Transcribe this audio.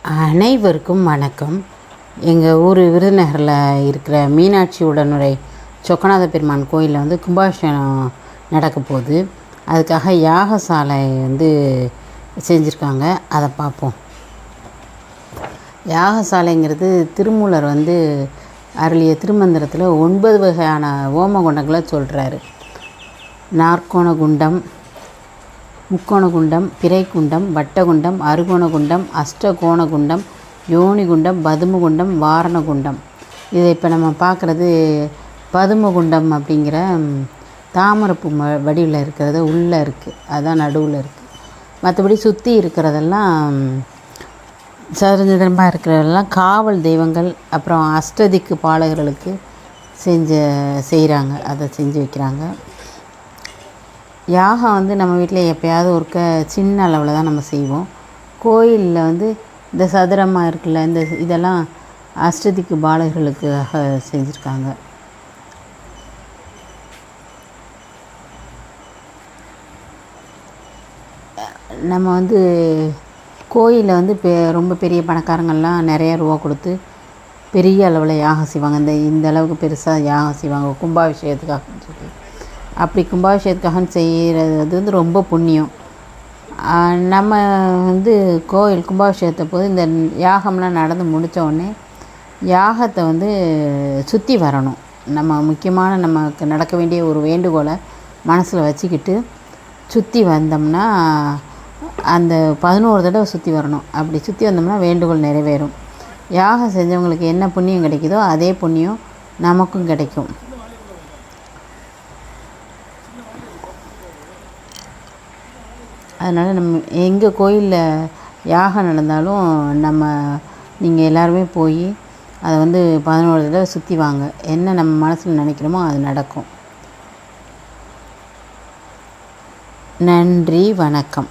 அனைவருக்கும் வணக்கம். எங்கள் ஊர் விருதுநகரில் இருக்கிற மீனாட்சி உடனுரை சொக்கநாத பெருமான் கோயிலில் வந்து கும்பாபிஷேகம் நடக்க போகுது. அதுக்காக யாகசாலை செஞ்சுருக்காங்க. அதை பார்ப்போம். யாகசாலைங்கிறது திருமூலர் அருளிய திருமந்திரத்தில் 9 வகையான ஓம குண்டங்களை சொல்கிறாரு. நாற்கோண குண்டம், முக்கோண குண்டம், பிறை குண்டம், வட்டகுண்டம், அறுகோண குண்டம், அஷ்டகோண குண்டம், யோனி குண்டம், பதும குண்டம், வாரண குண்டம். இதை இப்போ நம்ம பார்க்குறது பதும குண்டம் அப்படிங்கிற தாமரைப்பூ வடிவில் இருக்கிறது உள்ளே இருக்குது, அதுதான் நடுவில் இருக்குது. மற்றபடி சுற்றி இருக்கிறதெல்லாம் சதுரமாக இருக்கிறதெல்லாம் காவல் தெய்வங்கள், அப்புறம் அஷ்டதிக்கு பாலகர்களுக்கு செய்கிறாங்க, அதை செஞ்சு வைக்கிறாங்க. யாகம் நம்ம வீட்டில் எப்போயாவது ஒருக்க சின்ன அளவில் தான் நம்ம செய்வோம். கோயிலில் இந்த சதுரமாக இருக்குல்ல, இதெல்லாம் அஷ்டதிக்கு பாலகர்களுக்காக செஞ்சுருக்காங்க. நம்ம கோயிலில் ரொம்ப பெரிய பணக்காரங்கள்லாம் நிறைய ரூபா கொடுத்து பெரிய அளவில் யாகம் செய்வாங்க. இந்த அளவுக்கு பெருசாக யாகம் செய்வாங்க கும்பாபிஷேகத்துக்காகன்னு சொல்லி. அப்படி கும்பாபிஷேகத்துக்காக செய்கிறது ரொம்ப புண்ணியம். நம்ம கோயில் கும்பாபிஷேகத்தை போது இந்த யாகம்லாம் நடந்து முடித்த உடனே யாகத்தை சுற்றி வரணும். நம்ம முக்கியமான நமக்கு நடக்க வேண்டிய ஒரு வேண்டுகோளை மனசில் வச்சுக்கிட்டு சுற்றி வந்தோம்னா அந்த 11 தடவை சுற்றி வரணும். அப்படி சுற்றி வந்தோம்னா வேண்டுகோள் நிறைவேறும். யாகம் செஞ்சவங்களுக்கு என்ன புண்ணியம் கிடைக்குதோ அதே புண்ணியம் நமக்கும் கிடைக்கும். அதனால் நம்ம எங்கள் கோயிலில் யாகம் நடந்தாலும் நீங்கள் எல்லாருமே போய் அதை 11 தடவை சுற்றி வாங்க. என்ன நம்ம மனசில் நினைக்கிறோமோ அது நடக்கும். நன்றி, வணக்கம்.